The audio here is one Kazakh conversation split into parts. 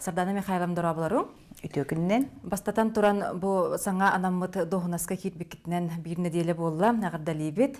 Сарданой Михайловна дорабылару. Үтөкүннен. Бастатан туран бу саңа анаммыт доғынаска кит бикитнен бир неделе болла, нағырдалибет.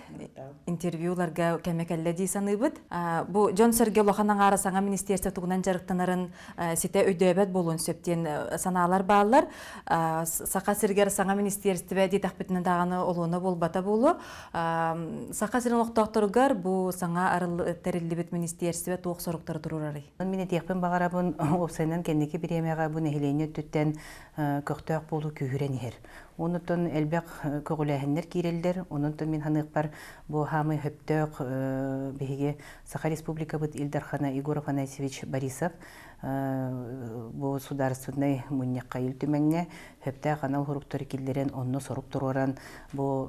Интервьюларга кәмекәлле дейсаныбыт. Бу Джон Сергей Лоханан ара саңа министерство тугунан жарықтанарын сите өйдөбет болуын сөптен саналар баалар. Саха сиргер саңа министерство дейтақпетінен дағаны олуына болбата болу. Саха сирин оқтақтырғар бу саңа арыл тәрілдебет министерство тоқ соруқтары тұрурары. Мен текпен бағарабын опсайнан кендеки биремеға бұны хилене түттен көқтөк болу күйірен ер. Онытын әлбәк көғіләхінлер кейрелдер. Онытын мен ханық бар бұ хамы хөптөк беге Саха Республика бұд Илдархана Егор Афанасьевич Борисов бұл сударственный мұннеққа үлтіменге хөптәк анал ғұрықтары келдерен онны соруп тұроран бұл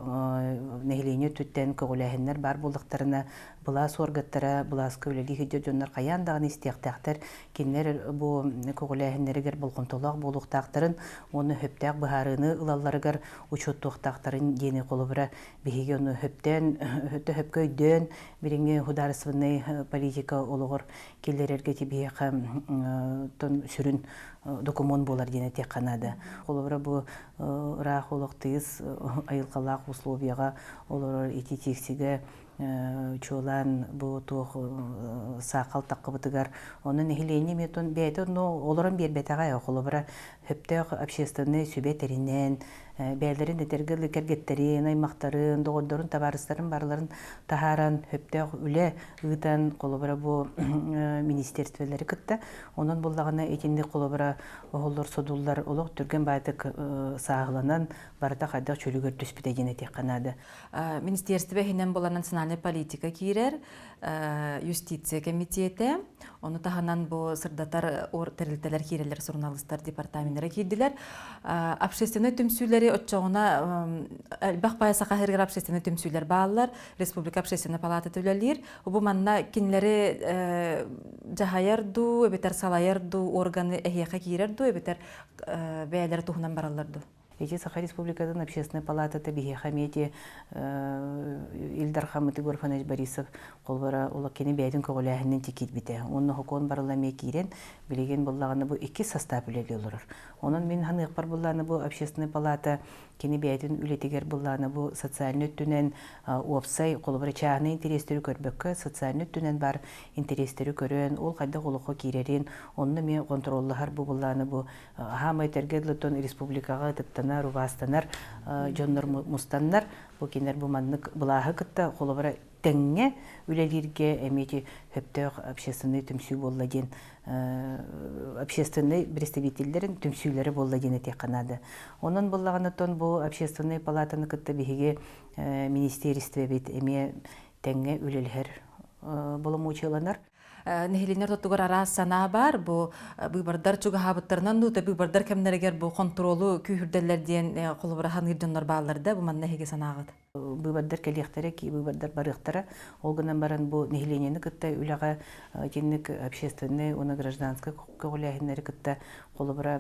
нәхилене түттен көғіләхінлер бар болдықтарына бұла соргаттара, бұла скөлелі хеде жонлар қаяндағын істияқтақтар кенлер бұл көғіләхінлерігер бұл қонтолақ болуқтақтарын оны хөптәк бұхарыны ылаларығар учеттуқтақтарын дені қолы бұра бігеге оны хөпкөйден біріңе хударысвынный политика олығыр келдерерге тебеға тон сүрін документ болар дене тек қанады. Қолыбыра бұл рақ олықтығыз айылқалақ условияға олар еті тексігі чолан бұл тоқ сақал таққыбытығар. Оның нехилейіне метон бәйті, оларын бербетаға қолыбыра хөптөк общественный сөбетерінен, бәлдерін этергілі кәргеттерін, аймақтарын, доғыдарын, табарыстарын барларын тахаран хөптөк үлі ұғытан қолыбыра бұл министерствелері күтті. Оның болағына етінде қолыбыра оғылыр, содулар, олық түрген байтық сағыланан барыта қайдақ чөлігер түспіде дене тек қанады. Министерство хинен боланан национальная политика кирер, юстиция комитеті, оны таханан бұл сырдатар ор тәрілтелер кирелер журналистар департаменттері кейділер. Общественный түмсүйлері отчауына әлбәқ бая Саха хергер общественный түмсүйлер бағалар, Республика общественный палата төлелер. Бұл манна кенлері жағайарду, өбетер салайарду, органы әйеқа кирерду, өбетер бәйлері тұхынан бараларду. Эти Саха Республикадан общественная палата табиги хамети Илдар Хамыты Горфаныч Борисов қолбара олаккені бәйдің көғіләхінен текет біте. Оның хокон барыламе кейрен білеген болағаны бұл екі состав үлелі олырыр. Оның мен ханық бар болағаны бұл общественная палата кені бәйдің үлетегер болағаны бұл социальный түнен опсай қолбара чағыны интерестері көрбөккі, социальный түнен бар интерестері көрен, ол қайда қолықы кейререн, оны мен контроллығар бұл болағаны бұл хамай тәргедлітон республикаға тыптанар, увастанар, жоннар мұстаннар, бұл кенер бұл маннық бұлағы күтті қолыбыра тәңе үлелерге әметі хөптөк общественный түмсүй болладен, общественный представительдерін түмсүйлері болладен әте қанады. Оның болағаны тон бұл общественный палатаны күтті бігеге министерство бет әме тәңе үлелер болым учыланар. Нехилинер тоттугар арас сана бар, бу быйбардар чуга хабыттарынан да быйбардар кемнерегер бу контролу күйүрделерден колубара хангырдоннор бааларда бу манна хеге санагат. Быйбардар келехтере ки быйбардар барыктара олгынан баран бу нехиленени кытта үлага тенник общественный, оны гражданское көголяхиннери кытта колубара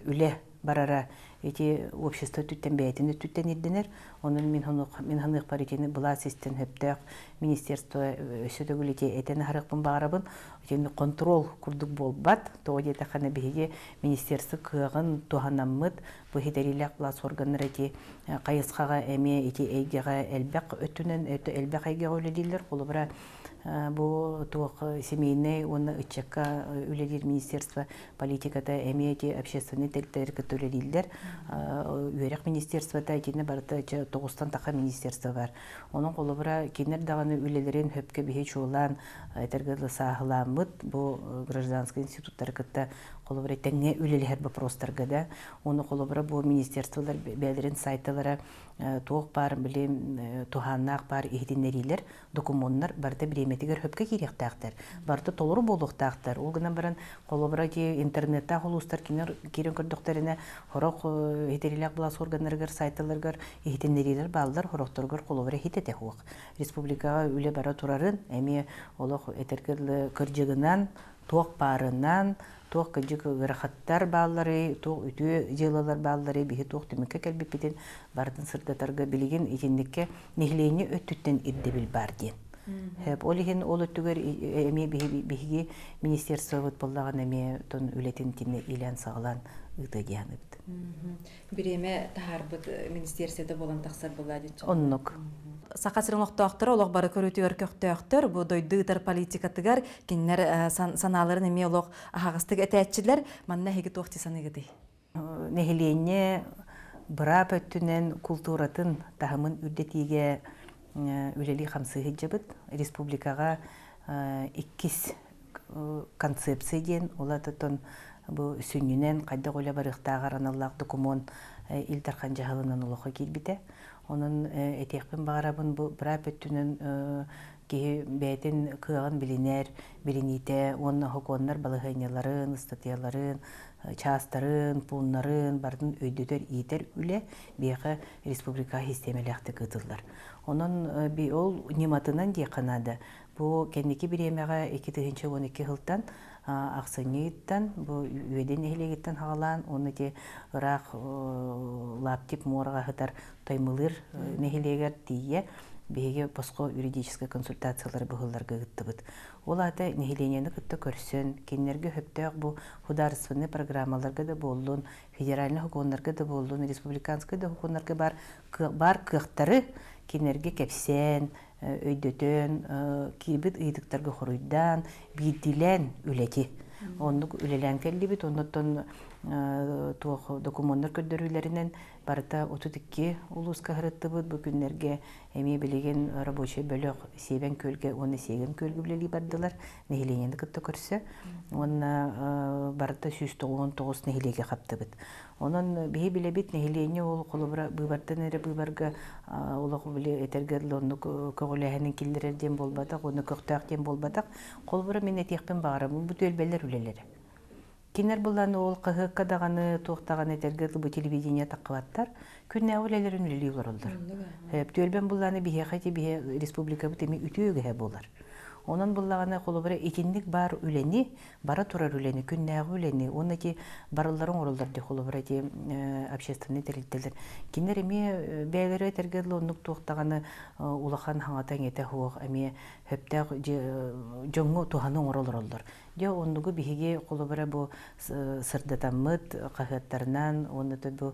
үле барара эти общество түттен бәйтіні түттен ирденер. Оның мен ханық бар етені бұла систен хөптәк министерство өсөдөгілете әтені харықпын бағарабын. Өтені контрол күрдік болбат. Тоғы деді қана бейге министерство кығын туғанаммыд. Бұл хедерилек бұлас органдар әте қайысқаға әме әте әйгеға әлбәк өтінен әлбәк әйгеға өлі дейлер. Қолы бұра бұл туық семейный, оны үтчекка үлелер министерство политиката әме әте общественный тәлттері күтті өлі дейлер. Үйерек министерствода әтені барыта 9-тан тақа министерство бар. Оның қолы бұра кенер дағаны үлелерін хөпке бейе чуылан әтергілі сағыламыд. Бұл гражданский институттары күтті қолы бұра тәңе үлелер вопростарға да. Оны қолы бұра бұл министерстволар бәлерін сайтылары тоқ бар, білем, туғаннақ бар, ехденерилер, документтар барда біреметігер хөпке керектақтар. Барда толыру болуқтақтар. Ол ғынан баран қолы бұра интернетта қолыстар керен көрдіқтеріне хорақ ехдерилер бұлас органларығыр, сайтыларығыр, ехденерилер балдар хорақтырғыр қолы бұра хетете хуық. Республикаға үлі бара тұрарын, әме олық әтергірлі көржігінен, тоқ барынан, тоқ кәжік ғырақаттар баллары, тоқ үтіе желалар баллары, бейі тоқ түмікке кәлбеппеден бардың сырдатарға білеген екендікке нехлейіне өттіттен ирдебіл бар ден. Олиген ол өттүгөр эме биһиги министерство вот боллаган эме тон үлетин тине илен сагалан ыты дианып. Биреме тахарбыт министерствода болан тахсар болады. Оннук. Саха сырыңлыктоохтор олох бары көрүтүөр көктөөхтөр бу дойдыытар политикатыгар киннер санааларын эме олох ахагыстык этээчилер манна хеги туохти саныгыды. Нехиленне быра пөттүнен культуратын тахымын үрдетиге үлели хамсыгы жабыт республикага иккис концепция ден олатытын бу сүннүнен кайда голя барыктагар аналлак документ илдархан жахалынан улоха килбите. Onun etekpin bağırabın bu bıra pöttünün ki beytin kığın biliner, bilinite, onun hokonlar balıhaynaların, ıstatıyaların, çağıstarın, punların, bardın öydüdür, iyiter üle bir respublika histemeliakti kıtıllar. Onun bir ol nimatından diye kanadı. Bu kendiki bir yemeğe 2012 yıldan Ақсаңыйттан, бұл үйеден ehlegitten хағалан, оны де ұрақ лаптип морға ғыдар тоймылыр нехелегер дейе, беге босқо юридический консультациялар бұғыларға ғытты бұд. Ол аты нехеленені күтті көрсін, кенлерге хөптіғ бұл хударысыны программаларға да болуын, федеральны хуконларға да болуын, республиканскай да хуконларға бар кықтары кенлерге кепсен, өйдөтөн, кибит ыйдыктарга хоруйдан, бидилен үлети. Оннук үлелен келли бит, оннуттон документтар көддөрүлөрүнөн барыта 32 улуска хырытты бут бу күннерге эми билеген рабочий бөлөк себен көлгө, оны сеген көлгө билели бардылар. Нехиленени кытта көрсө, онна барыта 199 нехилеге капты бит. Онон бии биле бит нехиленени ол колубра быбардан эре быбарга улак биле этергерлоннук көголөһөнүн килдерерден болбатак, оны көктөктен болбатак, колубра мен этекпен багарам бу төлбелер үлелери. Кинер буланы ол кыгыкка даганы туктаган этергер бу телевидение таккыбаттар, күнне үлелерин үлели болорулдар. Төлбен буланы бие хати бие республика бутеми үтүгө болар. Onun bulağına kolubara ekinlik bar üleni, bara turar üleni, günne üleni, onu ki barılların orullar de kolubara de общественный terlikteler. Kinler emi beğleri tergedli onluk tuğtağını ulağan hangatan ete hoğ, emi höptağ jongu tuhanın orullar olurlar. Ya onluğu bihige kolubara bu sırdatamıt, kahıtlarından, onu da bu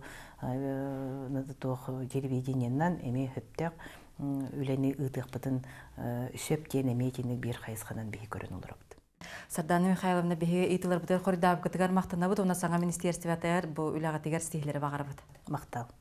televizyondan emi höptağ үлени ытыхпытын сөп тен эметинник бир хайысханан бихи көрөн олорабыт. Сарданой Михайловна бихи итылар бутер хоридабы кытыгар мактанабыт, уна саңа министерстве атаяр бу үлага тегер стихилери багарабыт. Мактал.